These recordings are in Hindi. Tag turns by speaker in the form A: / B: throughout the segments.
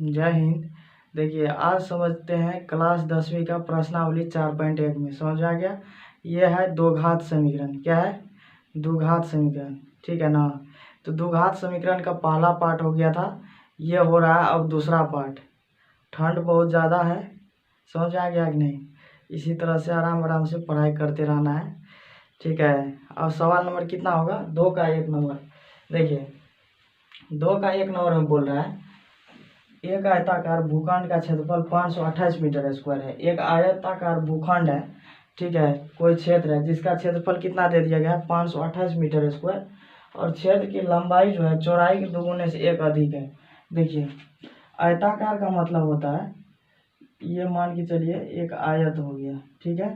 A: जय हिंद। देखिए आज समझते हैं क्लास 10वीं का प्रश्नावली 4.1 में। समझ आ गया। ये है द्विघात समीकरण। क्या है? द्विघात समीकरण। ठीक है ना। तो द्विघात समीकरण का पहला पार्ट हो गया था, ये हो रहा है अब दूसरा पार्ट। ठंड बहुत ज़्यादा है, समझ आ गया कि नहीं? इसी तरह से आराम आराम से पढ़ाई करते रहना है। ठीक है। अब सवाल नंबर कितना होगा? 2 का 1 नंबर। देखिए 2 का 1 नंबर में बोल रहा है एक आयताकार भूखंड का क्षेत्रफल 528 मीटर स्क्वायर है। एक आयताकार भूखंड है, ठीक है, कोई क्षेत्र है जिसका क्षेत्रफल कितना दे दिया गया है? 528 मीटर स्क्वायर। और क्षेत्र की लंबाई जो है चौड़ाई के दोगुने से 1 अधिक है। देखिए आयताकार का मतलब होता है, ये मान के चलिए एक आयत हो गया, ठीक है।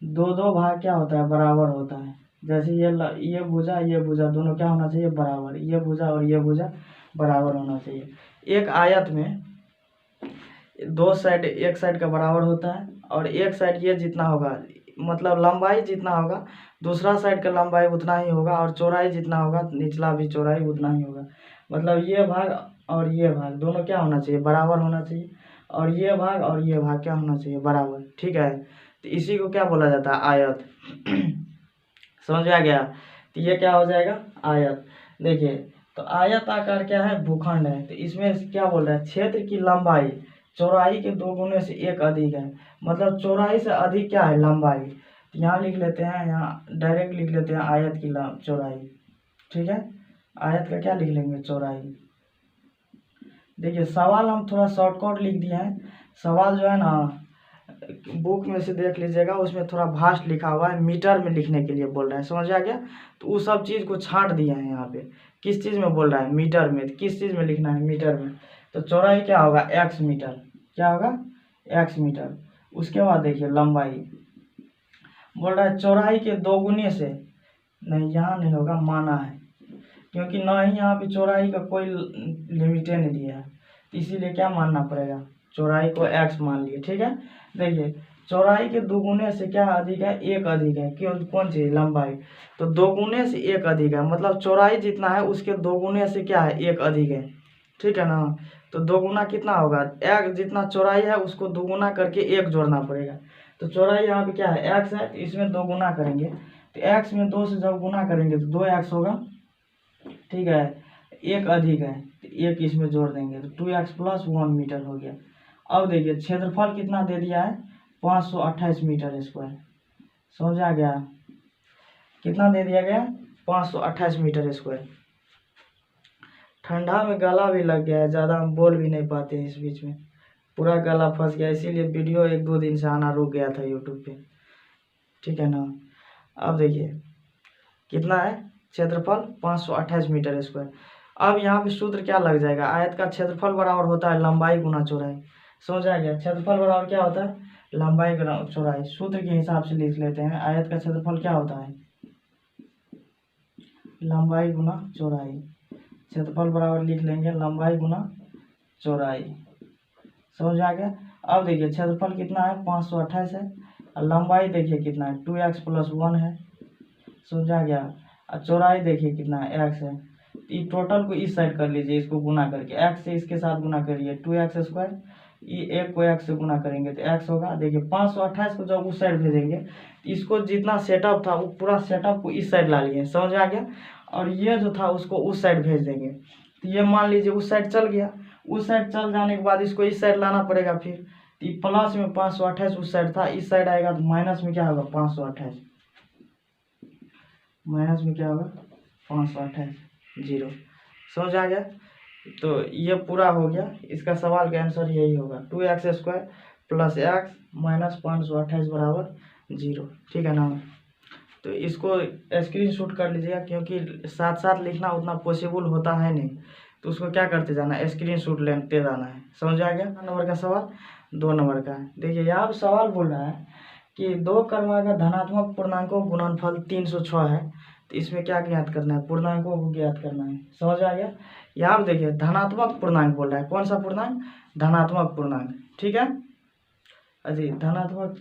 A: दो दो भाग क्या होता है? बराबर होता है। जैसे ये भुजा दोनों क्या होना चाहिए? बराबर। ये भुजा और ये भुजा बराबर होना चाहिए। एक आयत में दो साइड, एक साइड का बराबर होता है और एक साइड ये जितना होगा, मतलब लंबाई जितना होगा दूसरा साइड का लंबाई उतना ही होगा, और चौड़ाई जितना होगा निचला भी चौड़ाई उतना ही होगा। मतलब ये भाग और ये भाग दोनों क्या होना चाहिए? बराबर होना चाहिए। और ये भाग क्या होना चाहिए? बराबर। ठीक है। तो इसी को क्या बोला जाता है? आयत। समझ में आ गया? तो ये क्या हो जाएगा? आयत। देखिए तो आयत आकार क्या है? भूखंड है। तो इसमें क्या बोल रहा है? क्षेत्र की लंबाई चौड़ाई के दोगुने से 1 अधिक है। मतलब चौड़ाई से अधिक क्या है? लंबाई। तो यहाँ लिख लेते हैं, यहाँ डायरेक्ट लिख लेते हैं आयत की चौड़ाई। ठीक है। आयत का क्या लिख लेंगे? चौड़ाई। देखिए सवाल हम थोड़ा शॉर्टकट लिख दिए हैं। सवाल जो है ना बुक में से देख लीजिएगा, उसमें थोड़ा भास्ट लिखा हुआ है, मीटर में लिखने के लिए बोल रहा है। समझ आ गया? तो उस सब चीज़ को छांट दिया है यहाँ पे। किस चीज़ में बोल रहा है? मीटर में। तो किस चीज़ में लिखना है? मीटर में। तो चौड़ाई क्या होगा? x metre. क्या होगा? x metre. उसके बाद देखिए लंबाई बोल रहा है चौड़ाई के दोगुने से, नहीं यहाँ नहीं होगा, माना है, क्योंकि ना ही यहाँ पे चौड़ाई का कोई लिमिटे नहीं दिया है, इसीलिए क्या मानना पड़ेगा? चौड़ाई को x मान लिए। ठीक है। देखिए चौड़ाई के दोगुने से क्या अधिक है? 1 अधिक है। क्यों? कौन चीज? लंबाई। तो दोगुने से 1 अधिक है, मतलब चौड़ाई जितना है उसके दोगुने से क्या है? 1 अधिक है। ठीक है ना। तो दोगुना कितना होगा? एक जितना चौड़ाई है उसको दोगुना करके 1 जोड़ना पड़ेगा। तो चौड़ाई यहाँ पे क्या है? x है, इसमें दोगुना करेंगे तो x में 2 से जब गुना करेंगे तो 2x होगा। ठीक है। 1 अधिक है तो 1 इसमें जोड़ देंगे तो 2x + 1 मीटर हो गया। अब देखिए क्षेत्रफल कितना दे दिया है? 528 मीटर स्क्वायर। समझ आ गया? कितना दे दिया गया? 528 मीटर स्क्वायर। ठंडा में गला भी लग गया है, ज़्यादा हम बोल भी नहीं पाते हैं इस बीच में, पूरा गला फंस गया, इसीलिए वीडियो 1-2 दिन से आना रुक गया था यूट्यूब पे। ठीक है ना। अब देखिए कितना है क्षेत्रफल? 528 मीटर स्क्वायर। अब यहाँ पे सूत्र क्या लग जाएगा? आयत का क्षेत्रफल बराबर होता है लंबाई गुना चौड़ाई। समझ आ गया? क्षेत्रफल बराबर क्या होता है? लंबाई गुना चौड़ाई। सूत्र के हिसाब से लिख लेते हैं, आयत का क्षेत्रफल क्या होता है? लंबाई गुना चौड़ाई। क्षेत्रफल बराबर लिख लेंगे लंबाई गुना चौड़ाई। समझ आ गया? अब देखिए क्षेत्रफल कितना है? 528 है, और लंबाई देखिए कितना है? 2x + 1 है। समझ आ गया? और चौड़ाई देखिए कितना है? x है। ये टोटल को इस साइड कर लीजिए, इसको गुना करके x से इसके साथ गुना करिए 2x²। ये एक को x से गुना करेंगे तो x होगा। देखिए 528 को जब उस साइड भेजेंगे, इसको जितना सेटअप था वो पूरा सेटअप को इस साइड ला लिए। समझ आ गया? और ये जो था उसको उस साइड भेज देंगे। तो ये मान लीजिए उस साइड चल गया, उस साइड चल जाने के बाद इसको इस साइड लाना पड़ेगा। फिर तो ये प्लस में 528 उस साइड था, इस साइड आएगा तो माइनस में क्या होगा? 528। माइनस में क्या होगा? 528, 0। समझ आ गया? तो ये पूरा हो गया। इसका सवाल का आंसर यही होगा, 2x² + x - 528 = 0। ठीक है ना। तो इसको स्क्रीनशॉट कर लीजिएगा, क्योंकि साथ साथ लिखना उतना पॉसिबल होता है नहीं, तो उसको क्या करते जाना है? स्क्रीनशॉट लेते जाना है। समझ आ गया? नंबर का सवाल 2 नंबर का है। देखिए यहाँ पर सवाल बोल रहा है कि 2 क्रमांक धनात्मक पूर्णांकों गुणनफल 306 है। तो इसमें क्या ज्ञात करना है? पूर्णांकों को ज्ञात करना है। समझ आ गया? यहाँ पर देखिए धनात्मक पूर्णांक बोल रहा है। कौन सा पूर्णांक? धनात्मक पूर्णांक। ठीक है अजी, धनात्मक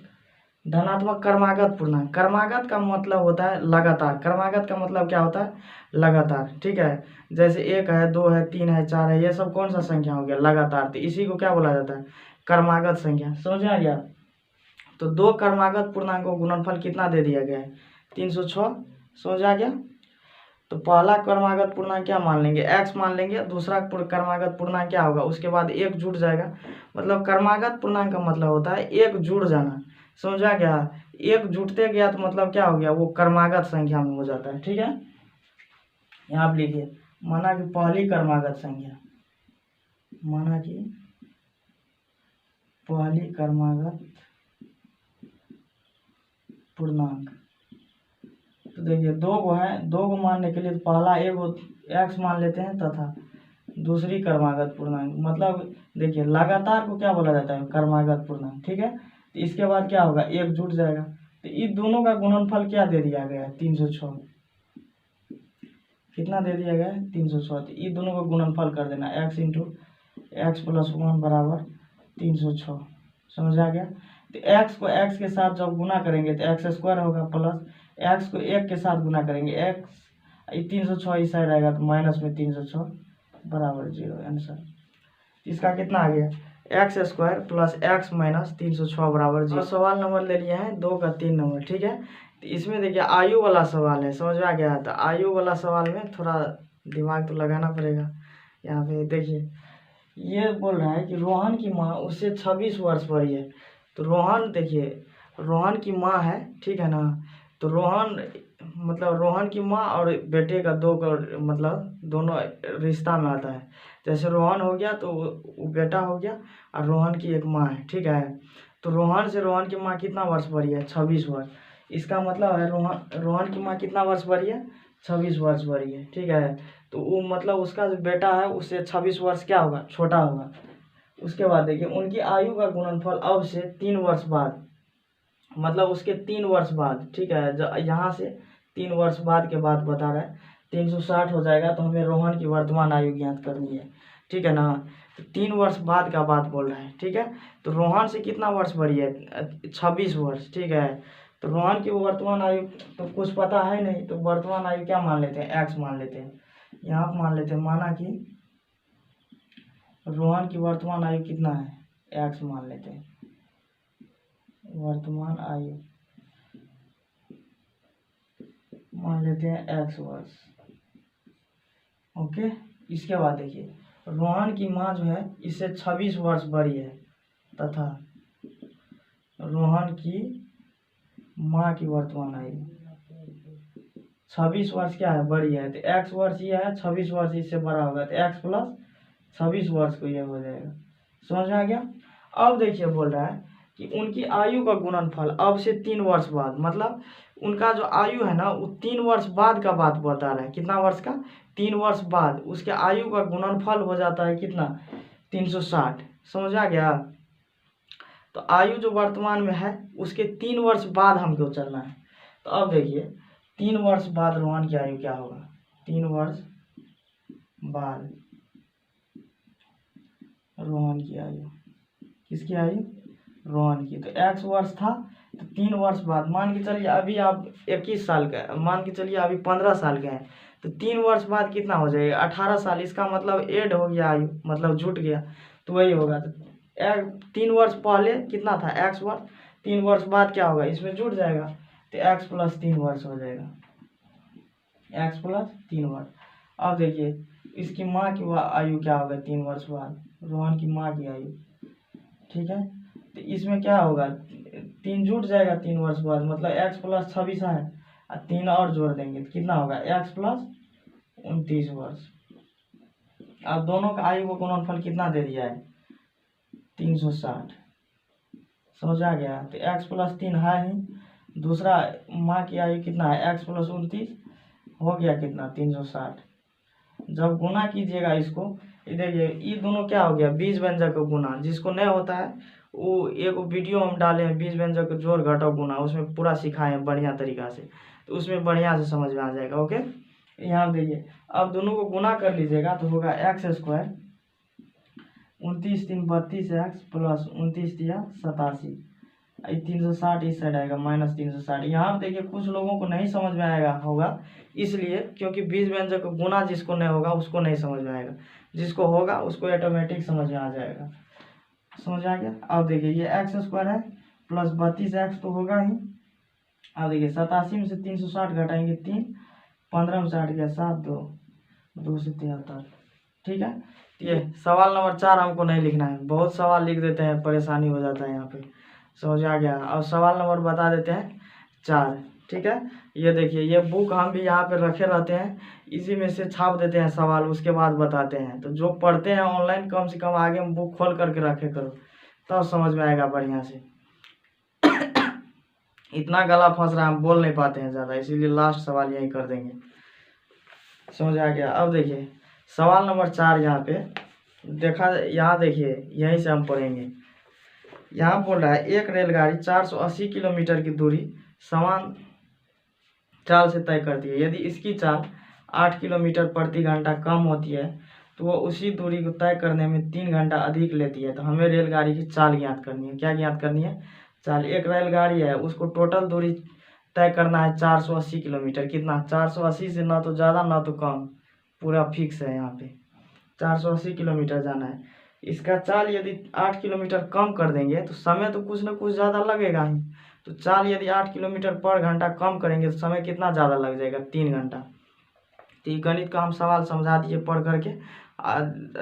A: धनात्मक क्रमागत पूर्णांक। क्रमागत का मतलब होता है लगातार। क्रमागत का मतलब क्या होता है? लगातार। ठीक है, जैसे 1 है, 2 है, 3 है, 4 है, ये सब कौन सा संख्या हो गया? लगातार। तो इसी को क्या बोला जाता है? क्रमागत संख्या। समझ में आ गया? तो दो क्रमागत पूर्णांकों का गुणनफल कितना दे दिया गया है? 306। समझ आ गया? तो पहला क्रमागत पूर्णांक क्या मान लेंगे? x मान लेंगे। दूसरा क्रमागत पूर्णांक क्या होगा? उसके बाद एक जुड़ जाएगा। मतलब क्रमागत पूर्णांक का मतलब होता है एक जुड़ जाना। समझा गया? एक जुड़ते गया तो मतलब क्या हो गया? वो क्रमागत संख्या में हो जाता है। ठीक है, यहाँ आप लिखिए, माना कि पहली क्रमागत संख्या, माना कि पहली क्रमागत पूर्णांक। तो देखिए दो को है, दो को मानने के लिए तो पहला x मान लेते हैं तथा दूसरी क्रमागत पूर्णांक। मतलब देखिए लगातार को क्या बोला जाता है? क्रमागत पूर्णांक। ठीक है, तो इसके बाद क्या होगा? एक जुट जाएगा। तो इन दोनों का गुणनफल क्या दे दिया गया है? 306। कितना दे दिया गया है? 306। तो इन दोनों का गुणनफल कर देना, x इंटू एक्स प्लस 1 बराबर 306। समझ आ गया? तो x को x के साथ जब गुना करेंगे तो एक्स स्क्वायर होगा, प्लस x को 1 के साथ गुना करेंगे x, 306 इस साइड आएगा तो माइनस में 306 बराबर 0। आंसर इसका कितना आ गया? X square plus x minus 306 बराबर 0। सवाल नंबर ले लिए हैं 2 का 3 नंबर। ठीक है, तो इसमें देखिए आयु वाला सवाल है। समझ में आ गया? तो आयु वाला सवाल में थोड़ा दिमाग तो लगाना पड़ेगा। यहाँ पे देखिए ये बोल रहा है कि रोहन की माँ उससे 26 वर्ष बड़ी है। तो रोहन देखिए, रोहन की माँ है, ठीक है ना? तो रोहन मतलब रोहन की माँ और बेटे का दो का मतलब दोनों रिश्ता में आता है। जैसे रोहन हो गया तो वो बेटा हो गया और रोहन की एक माँ है। ठीक है, तो रोहन से रोहन की माँ कितना वर्ष बड़ी है? 26 वर्ष। इसका मतलब है रोहन की माँ कितना वर्ष बड़ी है? 26 वर्ष बड़ी है। ठीक है, तो वो मतलब उसका जो बेटा है उससे 26 वर्ष क्या होगा? छोटा होगा। उसके बाद देखिए उनकी आयु का गुणनफल अब से 3 वर्ष बाद, मतलब उसके 3 वर्ष बाद। ठीक है, यहाँ से 3 वर्ष बाद के बाद बता रहा है 360 हो जाएगा। तो हमें रोहन की वर्तमान आयु ज्ञात करनी है। ठीक है ना? तो 3 वर्ष बाद का बात बोल रहा है। ठीक है, तो रोहन से कितना वर्ष बड़ी है? 26 वर्ष। ठीक है, तो रोहन की वर्तमान आयु तो कुछ पता है नहीं, तो वर्तमान आयु क्या मान लेते हैं? x मान लेते हैं। यहाँ पर मान लेते हैं, माना कि रोहन की वर्तमान आयु कितना है? x मान लेते हैं। वर्तमान आयु मान लेते हैं x वर्ष। ओके, इसके बाद देखिए रोहन की माँ जो है इससे 26 वर्ष बड़ी है तथा रोहन की माँ की वर्तमान आयु 26 वर्ष क्या है? बड़ी है। तो x वर्ष ये है, 26 वर्ष इससे बड़ा होगा, तो x प्लस 26 वर्ष को ये हो जाएगा। समझ में आ गया? अब देखिए बोल रहा है कि उनकी आयु का गुणनफल अब से 3 वर्ष बाद, मतलब उनका जो आयु है ना वो 3 वर्ष बाद का बात बता रहा है। कितना वर्ष का? 3 वर्ष बाद उसके आयु का गुणनफल हो जाता है कितना? 360। समझ आ गया? तो आयु जो वर्तमान में है उसके 3 वर्ष बाद हमको चलना है। तो अब देखिए 3 वर्ष बाद रोहन की आयु क्या होगा? 3 वर्ष बाद रोहन की आयु, किसकी आयु? रोहन की। तो x वर्ष था, तो 3 वर्ष बाद मान के चलिए अभी आप 21 साल का, मान के चलिए अभी 15 साल के हैं, तो 3 वर्ष बाद कितना हो जाएगा? 18 साल। इसका मतलब ऐड हो गया आयु, मतलब जुट गया, तो वही होगा। तो 3 वर्ष पहले कितना था? x वर्ष। 3 वर्ष बाद क्या होगा? इसमें जुट जाएगा, तो x प्लस 3 वर्ष हो जाएगा। x प्लस 3 वर्ष। अब देखिए इसकी माँ की आयु क्या होगा? 3 वर्ष बाद रोहन की माँ की आयु। ठीक है, तो इसमें क्या होगा? 3 जुट जाएगा 3 वर्ष बाद, मतलब x प्लस 26 है और 3 और जोड़ देंगे तो कितना होगा? x प्लस 29 वर्ष। अब दोनों का आयु को गुणनफल कितना दे दिया है? 360। समझ आ गया? तो x प्लस 3 है ही, दूसरा माँ की आयु कितना है? x प्लस 29 हो गया कितना? 360। जब गुना कीजिएगा इसको, देखिए ये दोनों क्या हो गया? बीज व्यंजक का गुना। जिसको नहीं होता है वो एक वीडियो हम डाले हैं, बीज व्यंजक जोड़ घटाव गुना, उसमें पूरा सिखाए हैं बढ़िया तरीका से, तो उसमें बढ़िया से समझ में आ जाएगा। ओके, यहाँ देखिए अब दोनों को गुना कर लीजिएगा तो होगा एक्स स्क्वायर 29 3 32 एक्स प्लस 29 3 87 360 इस साइड आएगा -360। यहाँ पे देखिए कुछ लोगों को नहीं समझ में आएगा होगा, इसलिए क्योंकि बीज व्यंजक गुना जिसको नहीं होगा उसको नहीं समझ में आएगा, जिसको होगा उसको ऑटोमेटिक समझ में आ जाएगा। समझ आ गया। अब देखिए ये x² है प्लस 32x तो होगा ही। अब देखिए 87 में से 360 घटाएंगे 3, 15 में से 8 गया 7, 2 से 73। ठीक है। ये सवाल नंबर 4 हमको नहीं लिखना है, बहुत सवाल लिख देते हैं, परेशानी हो जाता है यहाँ पे। समझ आ गया। अब सवाल नंबर बता देते हैं 4। ठीक है। ये देखिए ये बुक हम भी यहाँ पे रखे रहते हैं, इसी में से छाप देते हैं सवाल, उसके बाद बताते हैं। तो जो पढ़ते हैं ऑनलाइन कम से कम आगे में बुक खोल करके रखे करो, तब समझ में आएगा बढ़िया से। इतना गला फंस रहा है, हम बोल नहीं पाते हैं ज़्यादा, इसीलिए लास्ट सवाल यही कर देंगे। समझ आ गया। अब देखिए सवाल नंबर 4 यहाँ पे देखा, यहाँ देखिए यहीं से हम पढ़ेंगे। यहाँ बोल रहा है एक रेलगाड़ी 480 किलोमीटर की दूरी समान चाल से तय करती है। यदि इसकी चाल 8 किलोमीटर प्रति घंटा कम होती है तो वो उसी दूरी को तय करने में 3 घंटा अधिक लेती है। तो हमें रेलगाड़ी की चाल ज्ञात करनी है। क्या ज्ञात करनी है? चाल। एक रेलगाड़ी है, उसको टोटल दूरी तय करना है 480 किलोमीटर। कितना? 480 से ना तो ज़्यादा ना तो कम, पूरा फिक्स है यहाँ पे 480 किलोमीटर जाना है। इसका चाल यदि 8 किलोमीटर कम कर देंगे तो समय तो कुछ ना कुछ ज़्यादा लगेगा ही। तो चाल यदि 8 किलोमीटर पर घंटा कम करेंगे तो समय कितना ज़्यादा लग जाएगा? 3 घंटा। तो ये गणित का हम सवाल समझा दिए पढ़ करके।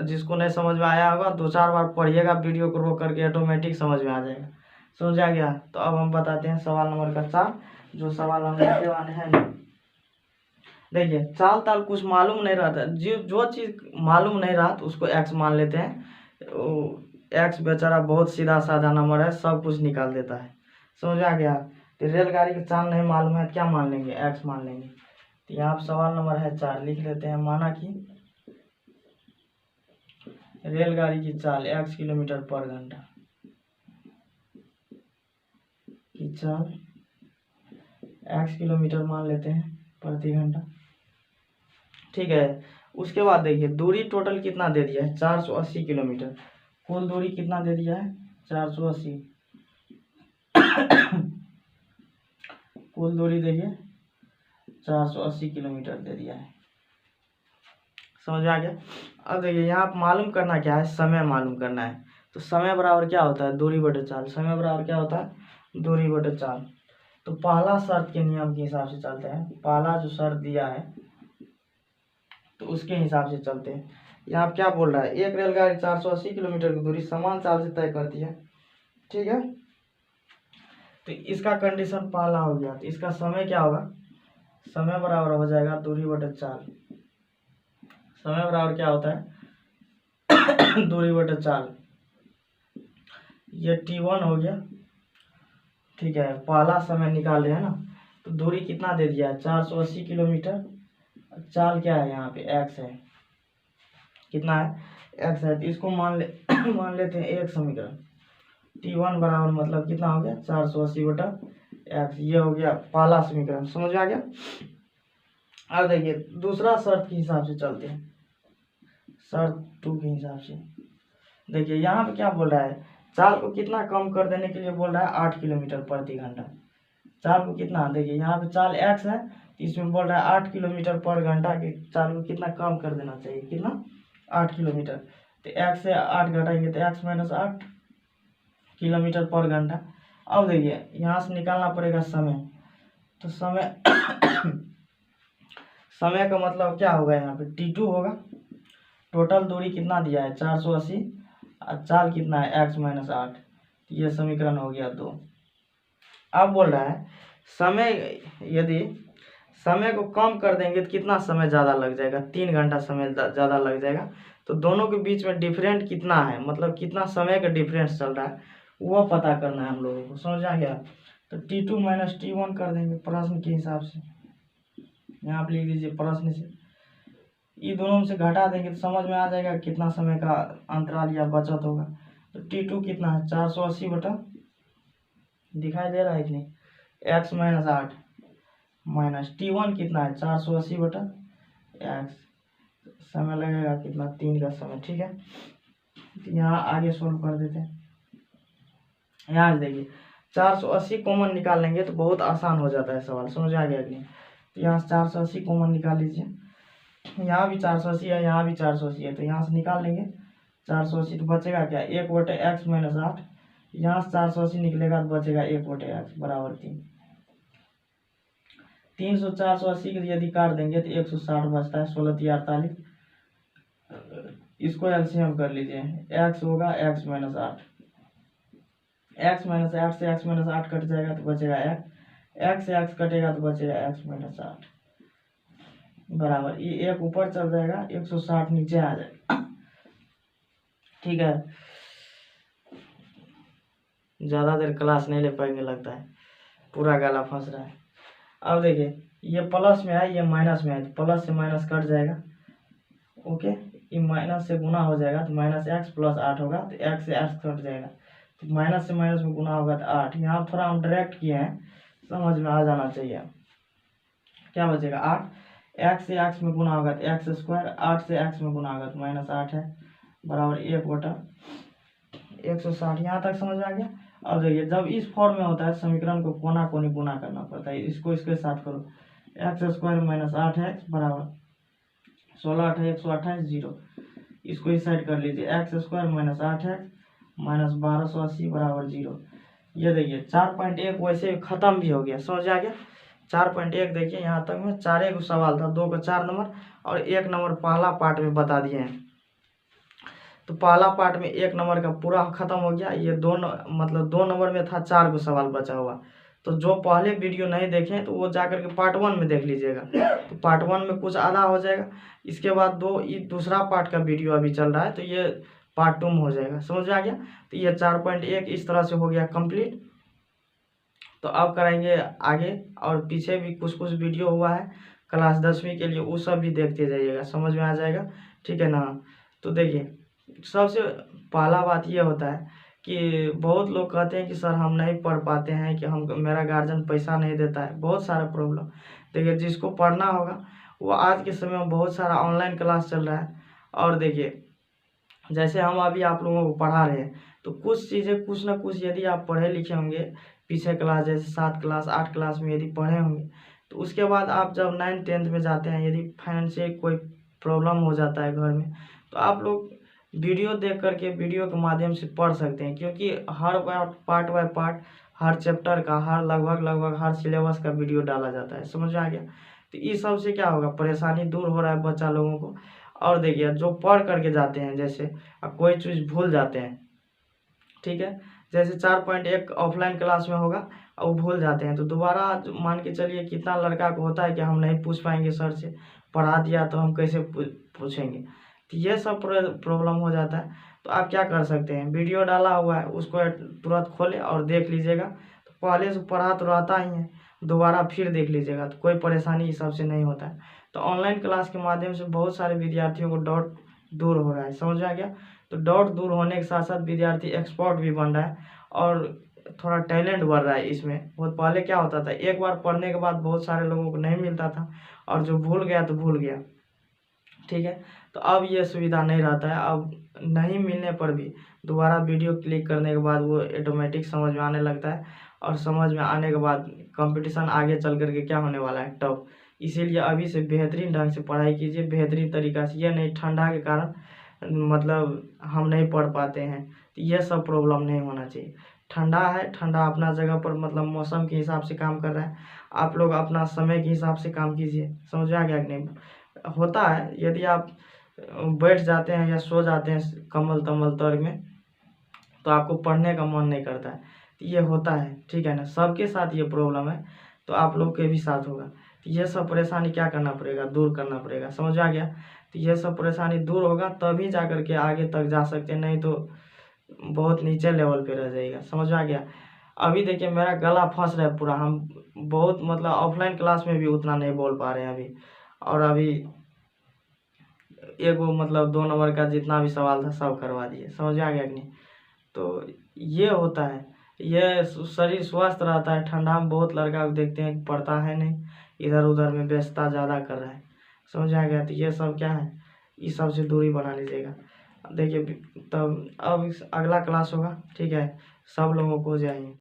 A: जिसको नहीं समझ में आया होगा 2-4 बार पढ़िएगा, वीडियो को रोक करके, ऑटोमेटिक समझ में आ जाएगा। समझ आ गया। तो अब हम बताते हैं सवाल नंबर का 4, जो सवाल हम लिखे वाले हैं। देखिए चाल ताल कुछ मालूम नहीं रहता, जो चीज़ मालूम नहीं रहा तो उसको x मान लेते हैं। x बेचारा बहुत सीधा साधा नंबर है, सब कुछ निकाल देता है। समझ आ गया। तो रेलगाड़ी की चाल नहीं मालूम है, क्या मान लेंगे? x मान लेंगे। तो यहाँ पर सवाल नंबर है 4 लिख लेते हैं। माना कि रेलगाड़ी की चाल x किलोमीटर पर घंटा की चाल x किलोमीटर मान लेते हैं प्रति घंटा। ठीक है। उसके बाद देखिए दूरी टोटल कितना दे दिया है? 480 किलोमीटर। कुल दूरी कितना दे दिया है? 480। कुल दूरी देखिए 480 किलोमीटर दे दिया है। समझ आ गया। अब देखिए यहाँ पर मालूम करना क्या है? समय मालूम करना है। तो समय बराबर क्या होता है? दूरी बटे चाल। समय बराबर क्या होता है? दूरी बटे चाल। तो पहला शर्त के नियम के हिसाब से चलते हैं। पहला जो शर्त दिया है तो उसके हिसाब से चलते हैं। यहाँ क्या बोल रहा है? एक रेलगाड़ी 480 किलोमीटर की दूरी समान चाल से तय करती है। ठीक है। तो इसका कंडीशन पहला हो गया। तो इसका समय क्या होगा? समय बराबर हो जाएगा दूरी बटे चाल। समय बराबर क्या होता है? दूरी बटे चाल। ये T1 हो गया। ठीक है। पहला समय निकाल रहे हैं ना, तो दूरी कितना दे दिया है? 480 किलोमीटर। चाल क्या है? यहाँ पे x है। कितना है? x है। तो इसको मान लेते हैं एक समीकरण। T1 बराबर मतलब कितना हो गया? 480 बटा x। ये हो गया पहला समीकरण। समझ आ गया। अब देखिए दूसरा शर्त के हिसाब से चलते हैं। शर्त 2 के हिसाब से देखिए यहाँ पे क्या बोल रहा है? चाल को कितना कम कर देने के लिए बोल रहा है? 8 किलोमीटर प्रति घंटा। चाल को कितना? देखिए यहाँ पे चाल x है, इसमें बोल रहा है 8 किलोमीटर पर घंटा की चाल को कितना कम कर देना चाहिए? कितना? 8 किलोमीटर। तो x से 8 घटाएंगे तो x - 8 किलोमीटर पर घंटा। अब देखिए यहाँ से निकालना पड़ेगा समय। तो समय समय का मतलब क्या होगा? यहाँ पे T2 होगा। टोटल दूरी कितना दिया है? 480 और चाल कितना है? x - 8। ये समीकरण हो गया 2। अब बोल रहा है समय, यदि समय को कम कर देंगे तो कितना समय ज़्यादा लग जाएगा? 3 घंटा समय ज़्यादा लग जाएगा। तो दोनों के बीच में डिफरेंट कितना है, मतलब कितना समय का डिफरेंस चल रहा है, वो पता करना है हम लोगों को। समझ आ गया। तो T2 - T1 कर देंगे प्रश्न के हिसाब से। यहाँ आप लिख दीजिए प्रश्न से। ये दोनों में से घटा देंगे तो समझ में आ जाएगा कितना समय का अंतराल या बचत होगा। तो T2 कितना है? 480 बटा, दिखाई दे रहा है कि नहीं? x - 8 माइनस T1 कितना है? 480 बटा x। समय लगेगा कितना? 3 का समय। ठीक है। तो यहाँ आगे सोल्व कर देते हैं। यहाँ देखिए 480 कॉमन निकाल लेंगे तो बहुत आसान हो जाता है सवाल, समझ आ गया कि नहीं। तो यहाँ से 480 कॉमन निकाल लीजिए, यहाँ भी 480 है, यहाँ भी 480 है, तो यहाँ से निकाल लेंगे 480, तो बचेगा क्या 1/x माइनस 8। यहाँ से 480 निकलेगा तो बचेगा 1/x बराबर 3। 300 480 के यदि काट देंगे तो 160 बचता है, 16×3 48। इसको एलसीएम कर लीजिए, x होगा x माइनस 8, x माइनस 8 से x माइनस 8 कट जाएगा तो बचेगा x से x कटेगा तो बचेगा x माइनस 8 बराबर, ये एक ऊपर चल जाएगा 160 नीचे आ जाएगा। ठीक है, ज़्यादा देर क्लास नहीं ले पाएंगे लगता है, पूरा गला फंस रहा है। अब देखिए ये प्लस में है, ये माइनस में है, तो प्लस से माइनस कट जाएगा। ओके, ये माइनस से गुना हो जाएगा तो माइनस x प्लस 8 होगा, तो x से x कट जाएगा, तो माइनस से माइनस में गुना होगा तो 8। यहाँ थोड़ा हम डायरेक्ट किए हैं, समझ में आ जाना चाहिए। क्या बचेगा 8, x से x में गुना होगा तो x स्क्वायर, 8 से x में गुना होगा तो माइनस 8 है बराबर 1/160। यहाँ तक समझ में आ गया। अब देखिए जब इस फॉर्म में होता है समीकरण को कोना कोनी गुना करना पड़ता है, इसको इसके साथ करो, x स्क्वायर माइनस 8x बराबर 16 8 128 0। इसको इस साइड कर लीजिए, x square minus 8x minus 1280 बराबर 0। ये देखिए 4.1 वैसे खत्म भी हो गया, समझ आ गया। 4.1 देखिए यहाँ तक में 4 को सवाल था, 2 का 4 नंबर और 1 नंबर पहला पार्ट में बता दिए हैं। तो पहला पार्ट में 1 नंबर का पूरा खत्म हो गया। ये मतलब 2 नंबर में था 4 को सवाल बचा हुआ। तो जो पहले वीडियो नहीं देखे तो वो जाकर के पार्ट 1 में देख लीजिएगा, तो पार्ट 1 में कुछ आधा हो जाएगा। इसके बाद दूसरा पार्ट का वीडियो अभी चल रहा है, तो ये पार्ट 2 में हो जाएगा, समझ आ गया। तो ये 4.1 इस तरह से हो गया कंप्लीट। तो अब करेंगे आगे, और पीछे भी कुछ कुछ वीडियो हुआ है क्लास 10वीं के लिए, वो सब भी देखते जाइएगा, समझ में आ जाएगा, ठीक है ना। तो देखिए सबसे पहला बात ये होता है कि बहुत लोग कहते हैं कि सर हम नहीं पढ़ पाते हैं, कि हम मेरा गार्जियन पैसा नहीं देता है, बहुत सारा प्रॉब्लम। देखिए जिसको पढ़ना होगा वो आज के समय में बहुत सारा ऑनलाइन क्लास चल रहा है। और देखिए जैसे हम अभी आप लोगों को पढ़ा रहे हैं, तो कुछ चीज़ें कुछ ना कुछ यदि आप पढ़े लिखे होंगे पीछे क्लास, जैसे 7 क्लास 8 क्लास में यदि पढ़े होंगे, तो उसके बाद आप जब 9 10th में जाते हैं, यदि फाइनेंशियल कोई प्रॉब्लम हो जाता है घर में, तो आप लोग वीडियो देख करके वीडियो के माध्यम से पढ़ सकते हैं, क्योंकि हर पार्ट बाय पार्ट हर चैप्टर का लगभग हर सिलेबस का वीडियो डाला जाता है, समझ आ गया। तो इस सब से क्या होगा, परेशानी दूर हो रहा है बच्चा लोगों को। और देखिए जो पढ़ करके जाते हैं, जैसे कोई चीज़ भूल जाते हैं, ठीक है, जैसे 4.1 ऑफलाइन क्लास में होगा और वो भूल जाते हैं, तो दोबारा मान के चलिए कितना लड़का को होता है कि हम नहीं पूछ पाएंगे सर से, पढ़ा दिया तो हम कैसे पूछेंगे, तो ये सब प्रॉब्लम हो जाता है। तो आप क्या कर सकते हैं, वीडियो डाला हुआ है उसको तुरंत खोलें और देख लीजिएगा, तो पहले से पढ़ा तो रहता ही है, दोबारा फिर देख लीजिएगा, तो कोई परेशानी इस सब से नहीं होता है। तो ऑनलाइन क्लास के माध्यम से बहुत सारे विद्यार्थियों को डाउट दूर हो रहा है, समझ आ गया। तो डाउट दूर होने के साथ साथ विद्यार्थी एक्सपर्ट भी बन रहा है और थोड़ा टैलेंट बढ़ रहा है इसमें। बहुत पहले क्या होता था, एक बार पढ़ने के बाद बहुत सारे लोगों को नहीं मिलता था, और जो भूल गया तो भूल गया, ठीक है। तो अब ये सुविधा नहीं रहता है, अब नहीं मिलने पर भी दोबारा वीडियो क्लिक करने के बाद वो ऑटोमेटिक समझ में आने लगता है, और समझ में आने के बाद कंपटीशन आगे चल करके क्या होने वाला है, टफ। इसीलिए अभी से बेहतरीन ढंग से पढ़ाई कीजिए, बेहतरीन तरीका से। ये नहीं ठंडा के कारण मतलब हम नहीं पढ़ पाते हैं, तो ये सब प्रॉब्लम नहीं होना चाहिए। ठंडा है, ठंडा अपना जगह पर मतलब मौसम के हिसाब से काम कर रहा है, आप लोग अपना समय के हिसाब से काम कीजिए, समझ आ गया कि नहीं। होता है यदि आप बैठ जाते हैं या सो जाते हैं कम्बल तम्बल तर में, तो आपको पढ़ने का मन नहीं करता है, तो ये होता है, ठीक है ना। सबके साथ ये प्रॉब्लम है, तो आप लोग के भी साथ होगा। तो ये सब परेशानी क्या करना पड़ेगा, दूर करना पड़ेगा, समझ आ गया। तो ये सब परेशानी दूर होगा तभी जा कर के आगे तक जा सकते हैं, नहीं तो बहुत नीचे लेवल पे रह जाएगा, समझ आ गया। अभी देखिए मेरा गला फंस रहा है पूरा, हम बहुत मतलब ऑफलाइन क्लास में भी उतना नहीं बोल पा रहे हैं अभी, और अभी एक वो मतलब 2 नंबर का जितना भी सवाल था सब करवा दिए, समझ आ गया कि नहीं। तो ये होता है, ये शरीर स्वस्थ रहता है। ठंडा में बहुत लड़का को देखते हैं पढ़ता है नहीं, इधर उधर में व्यस्तता ज़्यादा कर रहा है, समझ आ गया। तो ये सब क्या है, इस सब से दूरी बना लीजिएगा। देखिए तब अब अगला क्लास होगा, ठीक है, सब लोगों को जाएंगे।